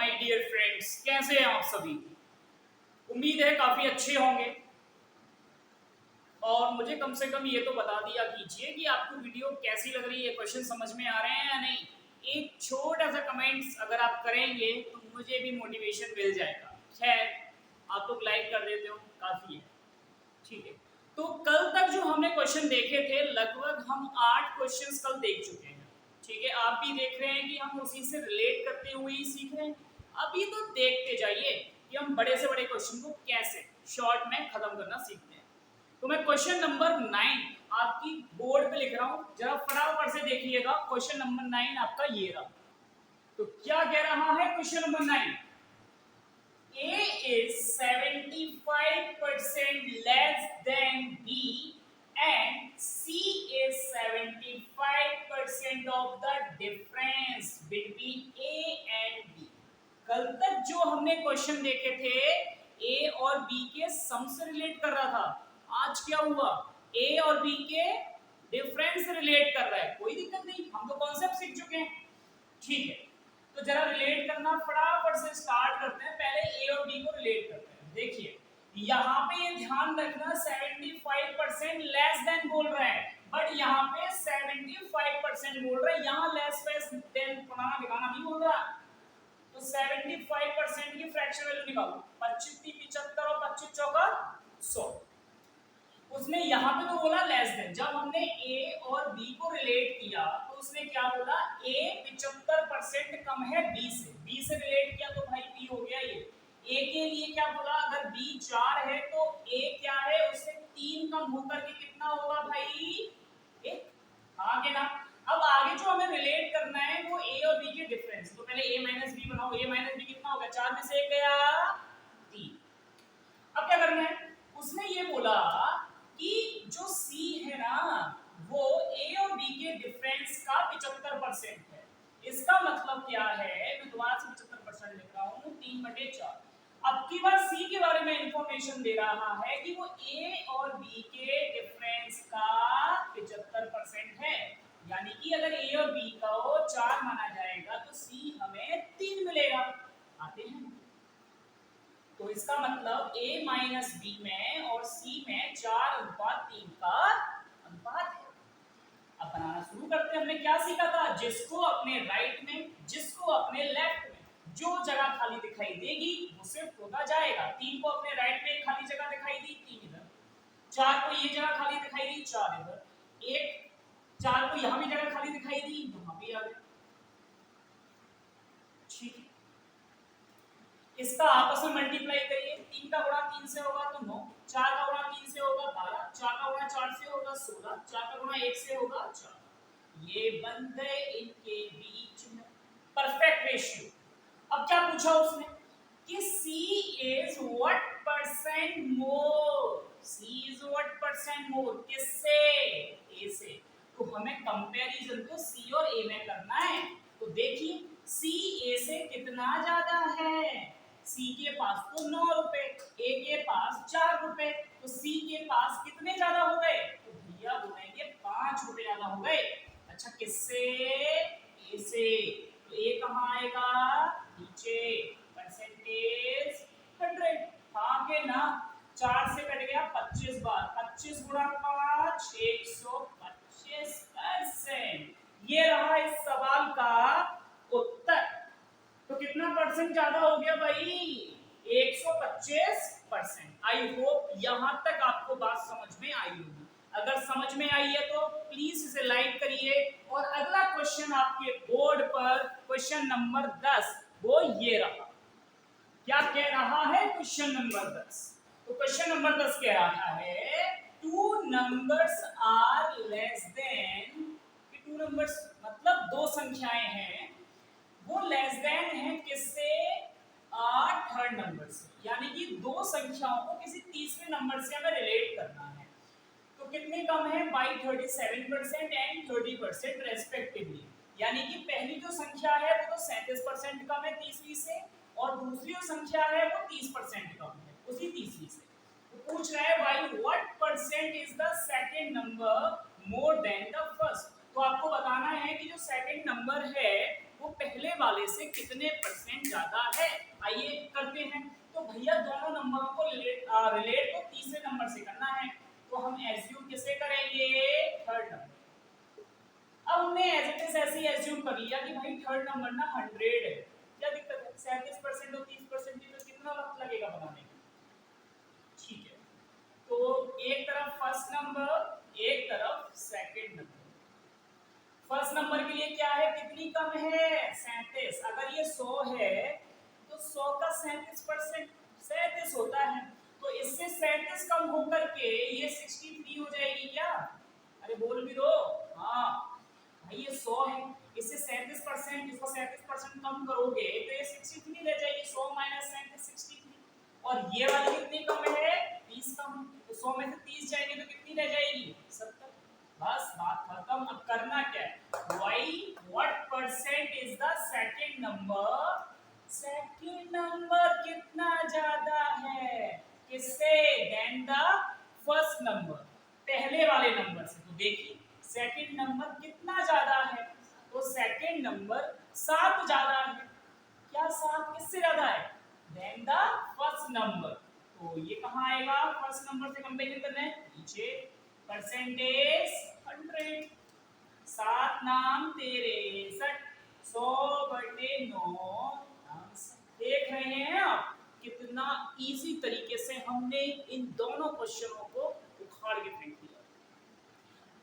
My dear friends, कैसे हैं आप सभी। उम्मीद है काफी अच्छे होंगे। और मुझे कम से कम ये तो बता दिया कीजिए कि आपको वीडियो कैसी लग रही है, क्वेश्चन समझ में आ रहे हैं या नहीं। एक छोटा सा कमेंट्स अगर आप करेंगे तो मुझे भी मोटिवेशन मिल जाएगा। खैर, आप लोग लाइक कर देते हो, काफी है, ठीक है। तो कल तक जो हमने क्वेश्चन देखे थे, लगभग हम 8 क्वेश्चंस कल देख चुके हैं, ठीक है। आप भी देख रहे हैं कि हम उसी से रिलेट करते हुए ही सीख रहे हैं। अभी तो देखते जाइए कि हम बड़े से बड़े क्वेश्चन को कैसे शॉर्ट में खत्म करना सीखते हैं। तो मैं क्वेश्चन नंबर 9 आपकी बोर्ड पे लिख रहा हूं, जरा फटाफट से देखिएगा। क्वेश्चन नंबर 9 आपका ये रहा। तो क्या कह रहा है question number 9? A is 75% less than B and C is 75% of the difference between A and B। कल तक जो हमने क्वेश्चन देखे थे A और B के सम से रिलेट कर रहा था। आज क्या हुआ? A और B के डिफरेंस से रिलेट कर रहा है। कोई दिक्कत नहीं, हम तो कॉन्सेप्ट सीख चुके हैं, ठीक है। तो जरा रिलेट करना फटाफट से स्टार्ट करते हैं। पहले ए और बी को रिलेट करते हैं। देखिए यहाँ पे ये ध्यान रखना 75% लेस देन बोल रहा है, बट यहाँ पे 75% बोल रहा है। यहाँ लेस देन बनाना दिखाना नहीं बोल रहा। तो 75% की फ्रैक्शन वैल्यू निकालो। 25 75 और 25 चौका 100। उसने यहाँ पे तो बोला लेस देन। जब हमने ए और बी को रिलेट किया तो उसने क्या बोला? ए 75% कम है बी से। बी से रिलेट किया तो भाई बी हो गया ये। ए के लिए क्या बोला? अगर बी 4 है तो ए क्या है? उससे 3 कम होकर के कितना होगा भाई? 1। आगे ना, अब आगे जो हमें रिलेट करना है वो ए और बी के डिफरेंस। तो पहले ए माइनस बी बनाओ। ए माइनस बी कितना होगा? 4 में से 1 गया 3। अब क्या करना है? उसने ये बोला कि जो C है ना वो A और B के डिफरेंस का 75% है। इसका मतलब क्या है? मैं दोबारा से 75% लिख रहा हूँ, 3/4। अब की बार C के बारे में इंफॉर्मेशन दे रहा है कि वो A और B के डिफरेंस का 75% है। यानी कि अगर A और B का 4 माना जाएगा तो C हमें 3 मिलेगा। आते हैं, तो इसका मतलब A माइनस बी में और C में 4:3 का अनुपात है। अब बनाना शुरू करते हैं। हमने क्या सीखा था? जिसको अपने राइट में, जिसको अपने लेफ्ट में जो जगह खाली दिखाई देगी वो सिर्फ होता जाएगा। 3 को अपने राइट में खाली जगह दिखाई दी, 3 इधर। 4 को ये जगह खाली दिखाई दी, 4 इधर। 4 को यहां भी जगह खाली दिखाई दी, वहां भी आ गया, ठीक है। इसका आपस में मल्टीप्लाई करिए। 3 का गुणा 3 से होगा तो 9, 4 का गुणा 3 से होगा 12, 4 का गुणा 4 से होगा 16, 4 का गुणा 1 से होगा 4। ये बन गए इनके बीच में परफेक्ट रेशियो। अब क्या पूछा उसने कि C is what percent more? C is what percent more? किससे? A से। तो हमें कंपैरिजन तो C और A में करना है। तो देखिए C A से कितना ज्यादा है? C के पास तो 9 रुपए, A के पास 4 रुपए। तो C के पास कितने ज्यादा हो गए? तो भैया बोलेंगे 5 रुपए ज्यादा हो गए। अच्छा, किससे? A से। तो A कहाँ आएगा? नीचे। परसेंटेज 100। आगे ना, 4 से कट गया 25 बार। 25 गुणा 5 125%। ये रहा इस सवाल का उत्तर। तो कितना परसेंट ज्यादा हो गया भाई? 125%। आई होप यहां तक आपको बात समझ में आई होगी। अगर समझ में आई है तो प्लीज इसे लाइक करिए। और अगला क्वेश्चन आपके बोर्ड पर, क्वेश्चन नंबर 10, वो ये रहा। क्या कह रहा है क्वेश्चन नंबर 10? तो क्वेश्चन नंबर 10 कह रहा है 2 numbers are less than. 2 numbers मतलब 2 संख्याएं हैं, वो लेस देन है किससे? थर्ड नंबर से। यानी कि 2 संख्याओं को किसी तीसरे नंबर से हमें रिलेट करना है। तो कितने कम है? By 37% and 30% respectively. यानी कि पहली जो संख्या है वो तो 37% कम है तीसरी से, और दूसरी जो संख्या है वो 30% कम है उसी तीसरी से। तो पूछ रहा है by what percent is the second number more than the first. तो आपको बताना है कि जो सेकंड नंबर है वो पहले वाले से कितने परसेंट ज्यादा है। आइए करते हैं। तो भैया दोनों नंबरों को रिलेट तो तीसरे नंबर से करना है, तो हम एज्यूम किसे करेंगे, थर्ड नंबर। अब हमने एज इट इज ऐसे ही एज्यूम कर लिया कि भाई थर्ड नंबर ना 100 है, क्या दिक्कत है, 37% और 30% की तो कितना वक्त लगेगा बनाने में, ठीक है। तो एक तरफ फर्स्ट नंबर एक तरफ सेकंड नंबर। फर्स्ट नंबर के लिए क्या है, कितनी कम है, 37। अगर ये 100 है तो 100 का 37% 37 होता है, तो इससे 37 कम होकर के ये 63 हो जाएगी क्या, अरे बोल भी दो, हाँ भाई ये 100 है, इससे 37%, इसको 37% कम करोगे तो ये 63 रह जाएगी, 100 माइनस 37 63। और ये वाली कितनी कम है, 30 कम, तो 100 में से 30 जाएंगे तो कितनी रह जाएगी, 70। बस बात खत्म। अब करना क्या है, why what percent is the second number, second number कितना ज्यादा है किससे, देन द फर्स्ट नंबर, पहले वाले नंबर से। तो देखिए सेकंड नंबर कितना ज्यादा है, तो सेकंड नंबर 7 ज्यादा है, क्या 7 किससे ज्यादा है, देन द फर्स्ट नंबर। तो ये कहां आएगा, फर्स्ट नंबर से कंपेयर करना है, नीचे परसेंटेज 100, 7 नाम तेरे 100/9। देख रहे हैं आप कितना इजी तरीके से हमने इन दोनों क्वेश्चनों को उखाड़ के फेंक दिया।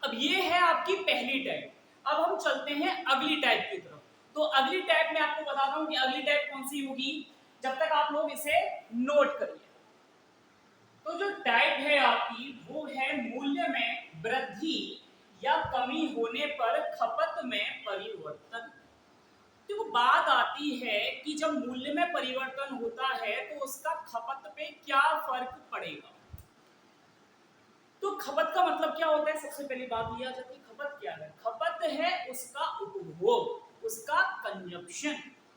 अब ये है आपकी पहली टाइप। अब हम चलते हैं अगली टाइप की तरफ। तो अगली टाइप में आपको बताता हूं कि अगली टाइप कौन सी होगी, जब तक आप लोग इसे नोट करिए। तो जो टाइप है आपकी वो है मूल्य में वृद्धि या कमी होने पर खपत में परिवर्तन। तो बात आती है कि जब मूल्य में परिवर्तन होता है तो उसका खपत पे क्या फर्क पड़ेगा। तो खपत का मतलब क्या होता है, सबसे पहली बात यह आ जाती है खपत क्या है, खपत है उसका उपभोग, उसका कंजप्शन,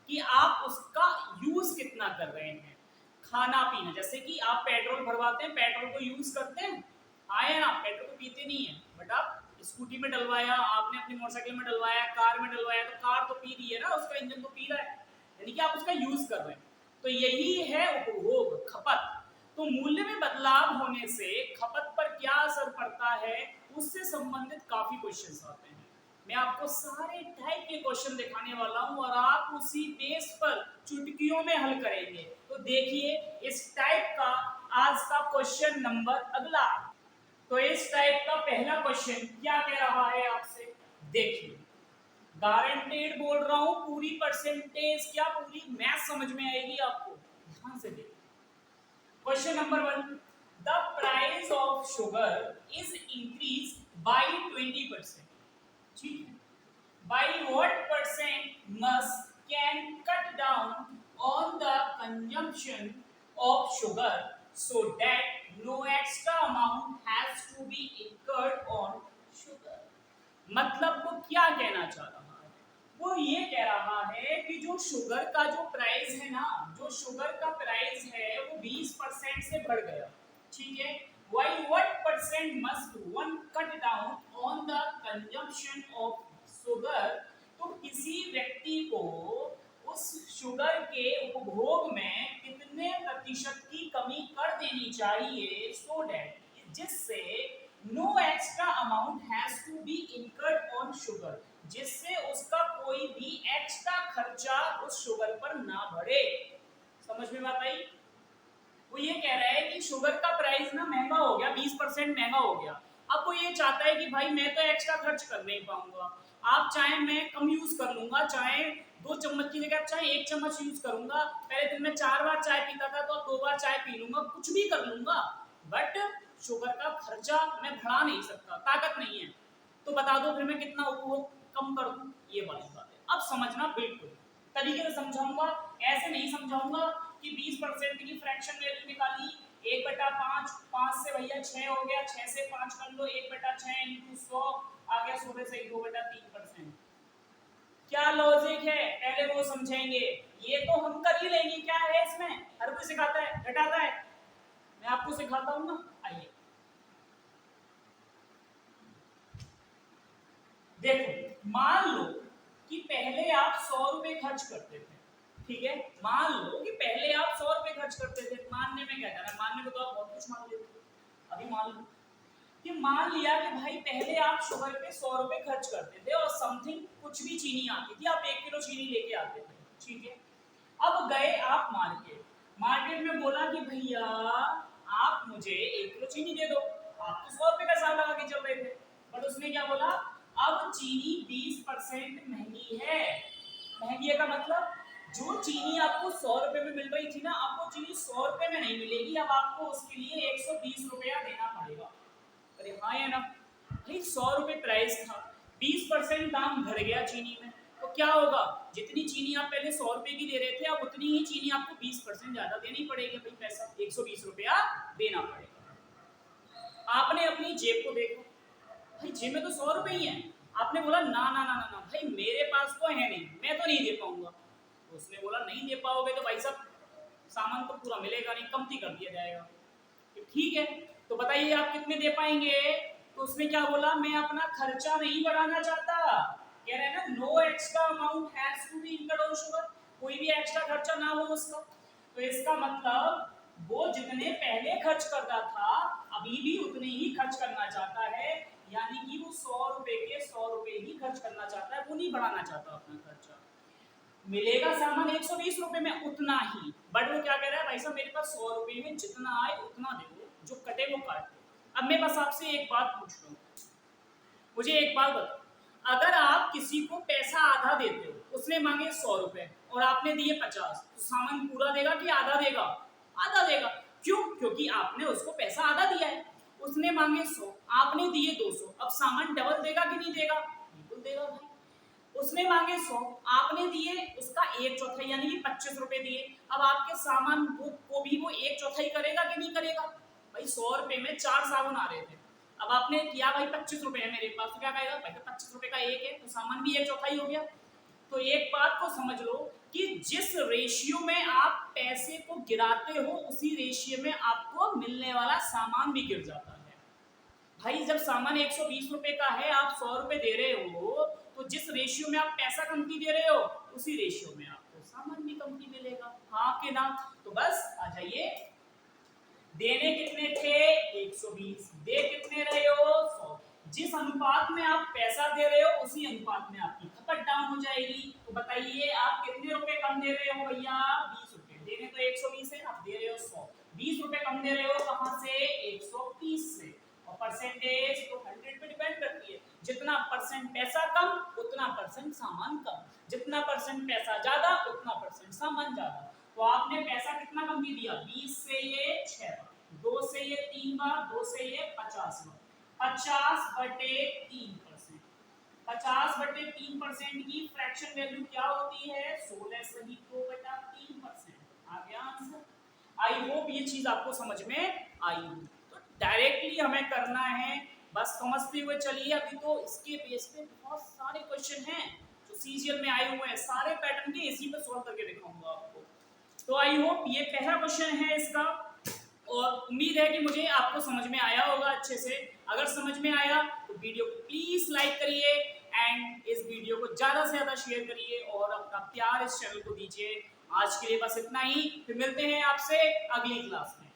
कि आप उसका यूज कितना कर रहे हैं। खाना पीना, जैसे कि आप पेट्रोल भरवाते हैं, पेट्रोल को यूज करते हैं, आए ना, पेट्रोल को पीते नहीं है, बट आप स्कूटी में डलवाया, आपने अपनी मोटरसाइकिल में डलवाया, कार में डलवाया, तो कार तो पी रही है ना, उसका इंजन तो पी रहा है, यानी कि आप उसका यूज कर रहे हैं। तो यही है उपभोग, खपत। तो मूल्य में बदलाव होने से खपत पर क्या असर पड़ता है, उससे संबंधित काफी क्वेश्चंस आते हैं। मैं आपको सारे टाइप के क्वेश्चन दिखाने वाला हूं और आप उसी बेस पर चुटकियों में हल करेंगे। तो देखिए इस टाइप का आज का क्वेश्चन नंबर अगला। तो इस टाइप का पहला क्वेश्चन क्या कह रहा है आपसे, देखिए गारंटेड बोल रहा हूं, पूरी परसेंटेज क्या पूरी मैथ समझ में आएगी आपको, ध्यान से देखिए। Question number 1. The price of sugar is increased by 20%. ठीक है? By what percent must can cut down on the consumption of sugar so that no extra amount has to be incurred on sugar. मतलब वो क्या कहना चाह रहा है, वो ये कह रहा है कि जो शुगर का जो प्राइस है ना, जो शुगर का प्राइस है वो 20% से बढ़ गया, ठीक है। Why what percent must one cut down on the consumption of sugar, तो किसी व्यक्ति को उस शुगर के उपभोग में कितने प्रतिशत की कमी कर देनी चाहिए, सो दैट जिससे no extra amount has to be incurred on sugar, जिससे उसका कोई भी एक्स्ट्रा खर्चा उस शुगर पर ना बढ़े। समझ में बात आई। वो ये कह रहा है कि शुगर का प्राइस ना महंगा हो गया, 20% महंगा हो गया। अब वो ये चाहता है कि भाई मैं तो एक्स्ट्रा खर्च कर नहीं पाऊंगा, आप चाहे मैं कम यूज कर लूंगा, चाहे 2 चम्मच की जगह चाहे 1 चम्मच यूज करूंगा, पहले दिन में 4 बार चाय पीता था तो 2 बार चाय पी लूंगा, कुछ भी कर लूंगा, बट शुगर का खर्चा मैं बढ़ा नहीं सकता, ताकत नहीं है। तो बता दो फिर मैं कितना उपभोग कम कर दूं, ये वाली बात है। अब समझना, बिल्कुल तरीके से समझाऊंगा, ऐसे नहीं समझाऊंगा कि 20% की फ्रैक्शन वैल्यू निकाली, 1/5, 5 से भैया 6 हो गया, 6 से 5 कर लो, 1/6 इंटू 100 आ गया, 100 से 2/3%। क्या लॉजिक है, पहले वो समझेंगे, ये तो हम कर ही लेंगे, क्या है इसमें, हर कोई सिखाता है, घटाता है, मैं आपको सिखाता हूं ना। आइए देखो, मान लो कि पहले आप 100 रुपए खर्च करते थे, ठीक है, मान लो कि पहले आप 100 रुपए खर्च करते थे, मानने में क्या जाना है, मानने में तो आप बहुत कुछ मान लेते थे। अभी मान लो कि मान लिया कि भाई पहले आप शुगर पे 100 रुपए खर्च करते थे और समथिंग कुछ भी चीनी आती थी, आप 1 किलो चीनी लेके आते थे, ठीक है। अब गए आप मार्केट, मार्केट में बोला कि भैया आप मुझे 1 किलो चीनी दे दो, आप तो 100 रुपए का हिसाब लगा के चल रहे थे, बट उसने क्या बोला, अब चीनी 20% महंगी है। महंगी है का मतलब जो चीनी आपको 100 रुपए में मिल रही थी ना, आपको चीनी 100 रुपए में नहीं मिलेगी, अब आपको उसके लिए 120 रुपया देना पड़ेगा। अरे हाँ या ना भाई, 100 रुपए प्राइस था, 20% दाम घट गया चीनी में, तो क्या होगा, जितनी चीनी आप पहले 100 रुपए की दे रहे थे, अब उतनी ही चीनी आपको 20% ज्यादा देनी पड़ेगी, भाई पैसा 120 रुपया देना पड़ेगा। आपने अपनी जेब को देखा, भाई जेब में तो 100 रुपए ही है, आपने बोला ना ना ना ना ना भाई मेरे पास तो है नहीं, मैं तो नहीं दे पाऊंगा। तो उसने बोला नहीं दे पाओगे तो भाई साहब सामान तो पूरा मिलेगा नहीं, कमती कर दिया जाएगा। ठीक है, तो बताइए आप कितने दे पाएंगे। तो उसने क्या बोला, मैं अपना खर्चा नहीं बढ़ाना चाहता, कह रहे हैं ना no extra amount has to be incurred on sugar, कोई भी एक्स्ट्रा खर्चा ना हो उसका। तो इसका मतलब वो जितने पहले खर्च करता था अभी भी उतने ही खर्च करना चाहता है, यानी कि वो 100 रुपए के 100 रुपए ही खर्च करना चाहता है, वो नहीं बढ़ाना चाहता अपना खर्चा। मिलेगा सामान 120 रुपए में उतना ही, बट वो क्या कह रहा है, भाई साहब मेरे पास 100 रुपए में जितना आए उतना दे दो, जो कटे वो काट दो। अब मैं बस आपसे एक बात पूछ रहा हूँ, मुझे एक बात बताओ, अगर आप किसी को पैसा आधा देते हो, उसने मांगे 100 रुपए और आपने दिए 50, तो सामान पूरा देगा कि आधा देगा? आधा देगा। क्यों? क्योंकि आपने उसको पैसा आधा दिया है। उसने मांगे 100, आपने दिए 200, अब सामान डबल देगा कि नहीं देगा? बिल्कुल देगा भाई। उसने मांगे 100, आपने दिए उसका 1/4 यानी कि 25 रुपए दिए, अब आपके सामान को भी वो 1/4 करेगा कि नहीं करेगा? भाई 100 रुपए में 4 साबुन आ रहे थे, अब आपने किया भाई 25 रुपए है मेरे पास, तो क्या कहेगा भाई 25 रुपए का एक है, तो सामान भी 1/4 हो गया। तो एक बात को समझ लो कि जिस रेशियो में आप पैसे को गिराते हो, उसी रेशियो में आपको मिलने वाला सामान भी गिर जाता है। भाई जब सामान 120 रुपए का है, आप 100 रुपए दे रहे हो, तो जिस रेशियो में आप पैसा कमती दे रहे हो, उसी रेशियो में आपको सामान भी कमती मिलेगा, हाँ कि ना। तो बस आ जाइए, देने कितने थे 120, दे कितने रहे हो 100, जिस अनुपात में आप पैसा दे रहे हो उसी अनुपात में आपकी खपत डाउन हो जाएगी। तो बताइए आप कितने रुपए कम दे रहे हो भैया, 20 रुपए, देने तो 120 है, आप दे रहे हो 100, 20 रुपए कम दे रहे हो, कहां से, 130 से। और परसेंटेज तो 100 पे डिपेंड करती है, जितना परसेंट पैसा कम उतना परसेंट सामान कम, जितना परसेंट पैसा ज्यादा उतना परसेंट सामान ज्यादा। तो आपने पैसा कितना कम भी दिया, 20 से ये 6 बार, 2 से ये 3 बार, 2 से ये 50 बार, 50/3%। 50/3% की फ्रैक्शन वैल्यू क्या होती है, 16 सही 2/3%। आ गया आंसर। आई होप ये चीज आपको समझ में आई हो। तो डायरेक्टली हमें करना है, बस समझते हुए चलिए। अभी तो इसके बेस पे बहुत सारे क्वेश्चन हैं जो सीजीएल में आए हुए हैं, सारे पैटर्न के इसी पे सॉल्व करके दिखाऊंगा आपको। तो आई होप ये पहला क्वेश्चन है इसका, और उम्मीद है कि मुझे आपको समझ में आया होगा अच्छे से। अगर समझ में आया तो वीडियो को प्लीज लाइक करिए एंड इस वीडियो को ज्यादा से ज्यादा शेयर करिए और अपना प्यार इस चैनल को दीजिए। आज के लिए बस इतना ही, फिर मिलते हैं आपसे अगली क्लास में।